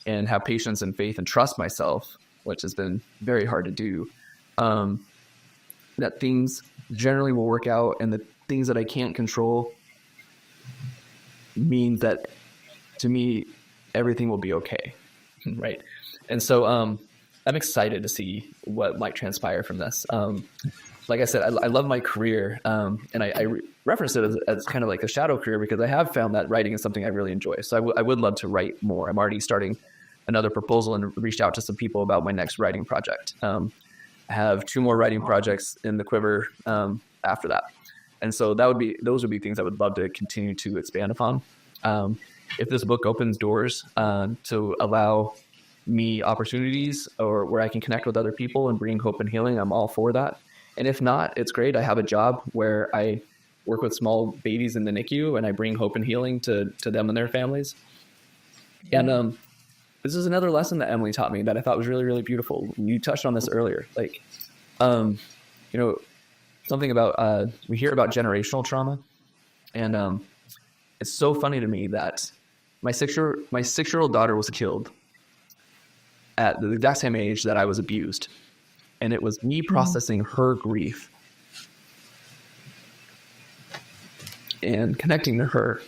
and have patience and faith and trust myself, which has been very hard to do, that things generally will work out, and the things that I can't control mean that, to me, everything will be okay, right? And so I'm excited to see what might transpire from this. Like I said, I love my career, and I reference it as kind of like a shadow career because I have found that writing is something I really enjoy. So I would love to write more. I'm already starting another proposal and reached out to some people about my next writing project. I have 2 more writing projects in the quiver after that. And so those would be things I would love to continue to expand upon. If this book opens doors to allow me opportunities or where I can connect with other people and bring hope and healing, I'm all for that. And if not, it's great. I have a job where I work with small babies in the NICU and I bring hope and healing to them and their families. And this is another lesson that Emily taught me that I thought was really, really beautiful. You touched on this earlier. Something about, we hear about generational trauma. And it's so funny to me that my 6-year-old daughter was killed at the exact same age that I was abused. And it was me processing her grief and connecting to her,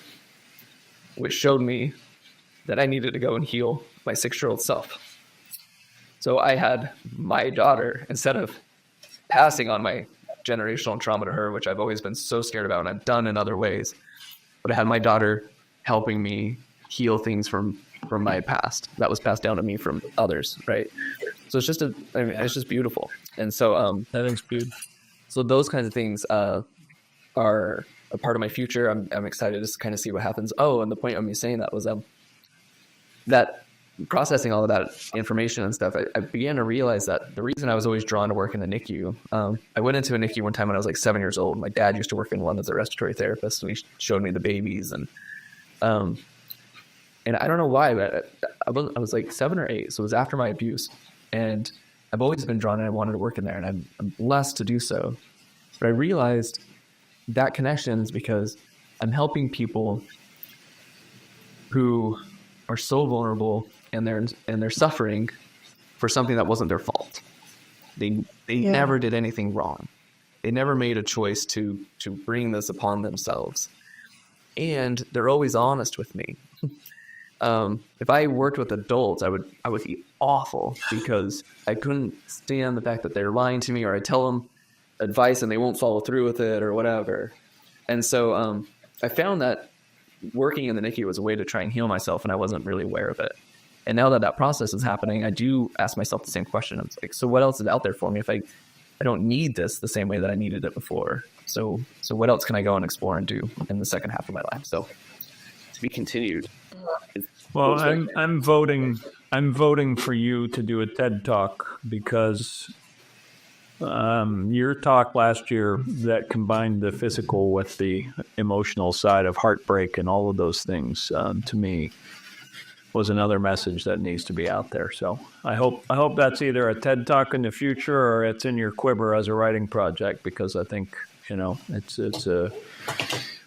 which showed me that I needed to go and heal my 6-year-old self. So I had my daughter, instead of passing on my generational trauma to her, which I've always been so scared about and I've done in other ways, but I had my daughter helping me heal things from from my past that was passed down to me from others, right? So it's just it's just beautiful. And so That is good. so those kinds of things are a part of my future. I'm excited to kind of see what happens. Oh, and the point of me saying that was that processing all of that information and stuff, I began to realize that the reason I was always drawn to work in the NICU, I went into a NICU one time when I was like 7 years old. My dad used to work in one as a respiratory therapist, and he showed me the babies. And I don't know why, but I was like 7 or 8, so it was after my abuse. And I've always been drawn, and I wanted to work in there, and I'm blessed to do so. But I realized that connection is because I'm helping people who are so vulnerable, and they're suffering for something that wasn't their fault. They never did anything wrong. They never made a choice to bring this upon themselves. And they're always honest with me. If I worked with adults, I would be awful because I couldn't stand the fact that they're lying to me, or I tell them advice and they won't follow through with it or whatever. And so I found that working in the NICU was a way to try and heal myself, and I wasn't really aware of it. And now that process is happening, I do ask myself the same question. I'm like, so what else is out there for me if I don't need this the same way that I needed it before? So what else can I go and explore and do in the second half of my life? So to be continued. Well, I'm voting for you to do a TED Talk because your talk last year that combined the physical with the emotional side of heartbreak and all of those things, to me, was another message that needs to be out there. So I hope that's either a TED Talk in the future or it's in your quiver as a writing project, because I think,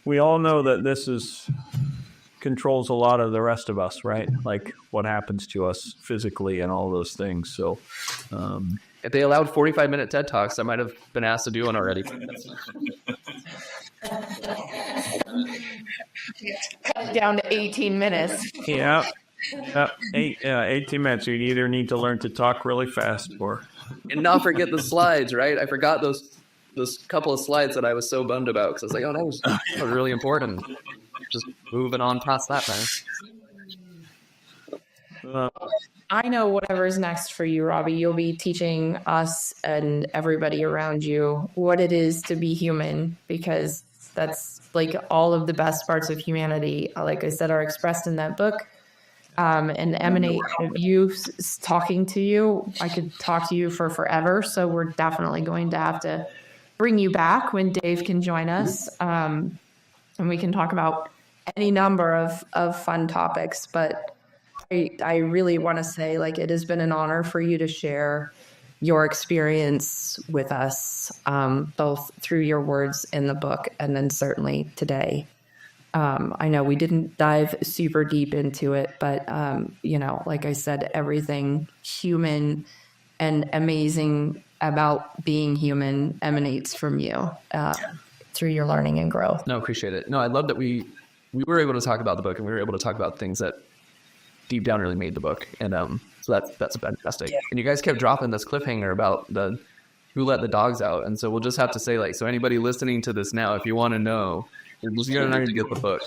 we all know that this controls a lot of the rest of us, right? Like what happens to us physically and all those things. So if they allowed 45-minute TED Talks, I might have been asked to do one already. Cut it down to 18 minutes. Yeah. 18 minutes. You either need to learn to talk really fast or... And not forget the slides, right? I forgot those couple of slides that I was so bummed about because I was like, oh, that was really important. Just moving on past that, man. I know whatever's next for you, Robbie. You'll be teaching us and everybody around you what it is to be human, because that's like all of the best parts of humanity, like I said, are expressed in that book. And emanate of you talking to you. I could talk to you for forever. So we're definitely going to have to bring you back when Dave can join us. And we can talk about any number of fun topics. But I really want to say, like, it has been an honor for you to share your experience with us, both through your words in the book and then certainly today. I know we didn't dive super deep into it, but, like I said, everything human and amazing about being human emanates from you through your learning and growth. No, appreciate it. No, I love that we were able to talk about the book, and we were able to talk about things that deep down really made the book. And so that's fantastic. Yeah. And you guys kept dropping this cliffhanger about who let the dogs out. And so we'll just have to say, like, so anybody listening to this now, if you want to know, you're just going to get the book.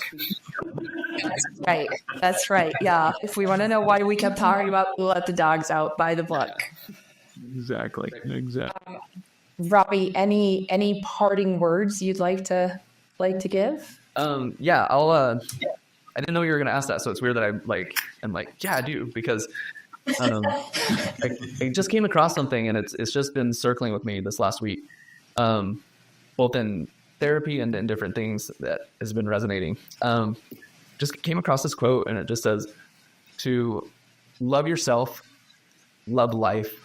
That's right. Yeah. If we want to know why we kept talking about who let the dogs out, buy the book. Exactly. Robbie, any parting words you'd like to give? Yeah, I didn't know you were going to ask that, so it's weird that I'm like, yeah, I do, because I just came across something, and it's just been circling with me this last week, both in therapy and in different things that has been resonating. Just came across this quote, and it just says to love yourself, love life,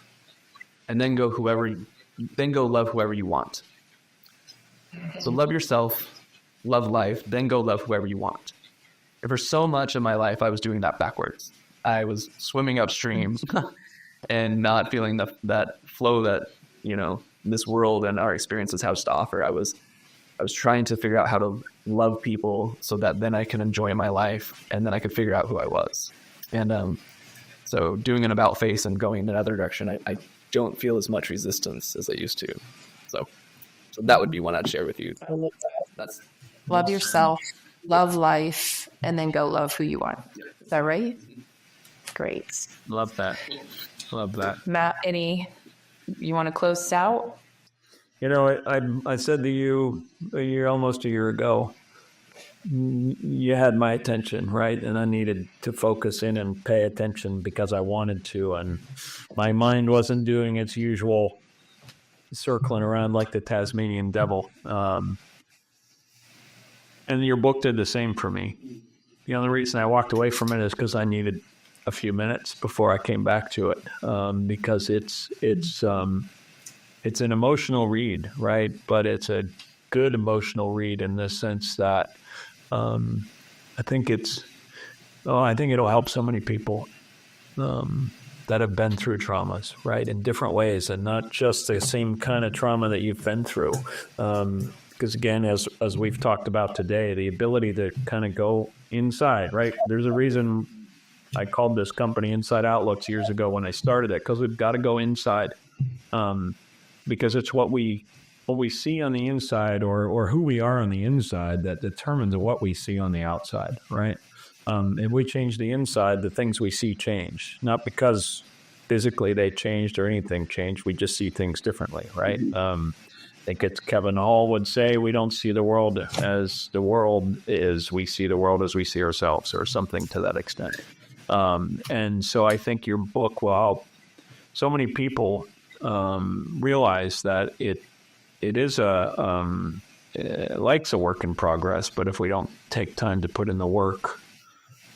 and then go love whoever you want. So love yourself, love life, then go love whoever you want. And for so much of my life, I was doing that backwards. I was swimming upstream and not feeling that flow that, this world and our experiences has to offer. I was trying to figure out how to love people so that then I can enjoy my life, and then I could figure out who I was. And so doing an about face and going in another direction, I don't feel as much resistance as I used to. So that would be one I'd share with you. I love that. Love yourself, love life, and then go love who you want. Is that right? Great. Love that. Love that. Matt, you want to close us out? You know, I said to you almost a year ago, you had my attention, right? And I needed to focus in and pay attention because I wanted to. And my mind wasn't doing its usual circling around like the Tasmanian devil. And your book did the same for me. The only reason I walked away from it is because I needed a few minutes before I came back to it, because it's an emotional read, right? But it's a good emotional read in the sense that I think it'll help so many people that have been through traumas, right, in different ways, and not just the same kind of trauma that you've been through. Because again, as we've talked about today, the ability to kind of go inside, right? There's a reason I called this company Inside Outlooks years ago when I started it, because we've got to go inside, because it's what we see on the inside, or who we are on the inside, that determines what we see on the outside, right? If we change the inside, the things we see change, not because physically they changed or anything changed. We just see things differently, right? I think it's Kevin Hall would say, we don't see the world as the world is. We see the world as we see ourselves, or something to that extent. And so I think your book will help so many people realize that it is like's a work in progress, but if we don't take time to put in the work,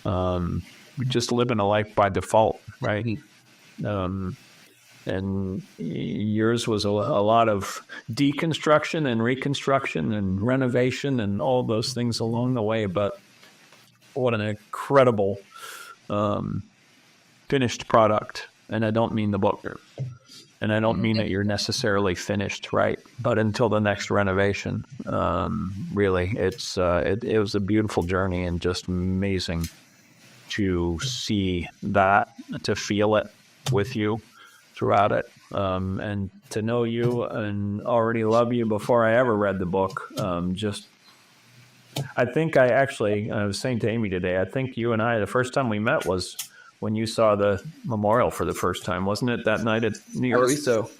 we just live in a life by default, right? And yours was a lot of deconstruction and reconstruction and renovation and all those things along the way. But what an incredible finished product. And I don't mean the book. And I don't mean that you're necessarily finished, right? But until the next renovation, really, it was a beautiful journey, and just amazing to see that, to feel it with you throughout it, and to know you and already love you before I ever read the book. I think I was saying to Amy today, I think you and I, the first time we met was when you saw the memorial for the first time, wasn't it, that night at New York? I believe so.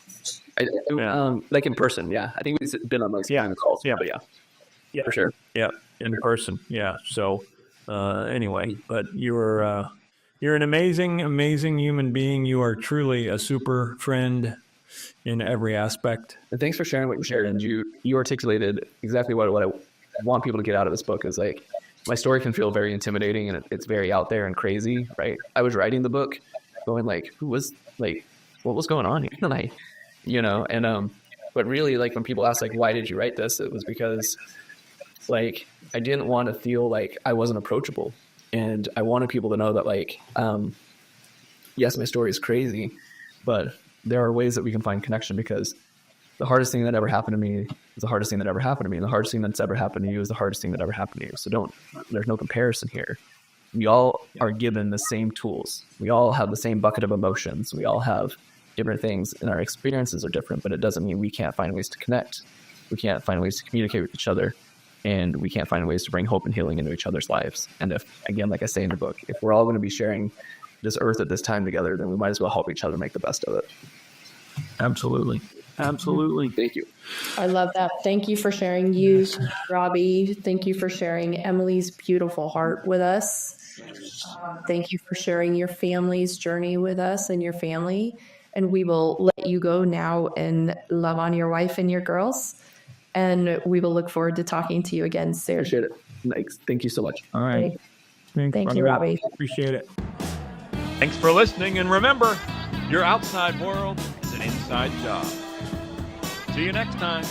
Like in person, yeah. I think we've been on those kind of calls. Yeah, but yeah, for sure. Yeah, in person. Yeah. So anyway, but you're an amazing human being. You are truly a super friend in every aspect. And thanks for sharing what you shared. And you articulated exactly what I want people to get out of this book is like, my story can feel very intimidating, and it's very out there and crazy, right? I was writing the book going like, what was going on here? And but really, like, when people ask, like, why did you write this? It was because, like, I didn't want to feel like I wasn't approachable. And I wanted people to know that, like, yes, my story is crazy, but there are ways that we can find connection, because the hardest thing that ever happened to me is the hardest thing that ever happened to me. And the hardest thing that's ever happened to you is the hardest thing that ever happened to you. So there's no comparison here. We all are given the same tools. We all have the same bucket of emotions. We all have different things, and our experiences are different, but it doesn't mean we can't find ways to connect. We can't find ways to communicate with each other, and we can't find ways to bring hope and healing into each other's lives. And if, again, like I say in the book, if we're all going to be sharing this earth at this time together, then we might as well help each other make the best of it. Absolutely. Thank you. I love that. Thank you for sharing you, Robbie. Thank you for sharing Emily's beautiful heart with us. Thank you for sharing your family's journey with us and your family. And we will let you go now and love on your wife and your girls. And we will look forward to talking to you again soon. Appreciate it. Thanks. Thank you so much. All right. Thank you, Robbie. Appreciate it. Thanks for listening. And remember, your outside world is an inside job. See you next time.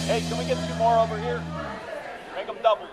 Hey, can we get 2 more over here? Make them doubles.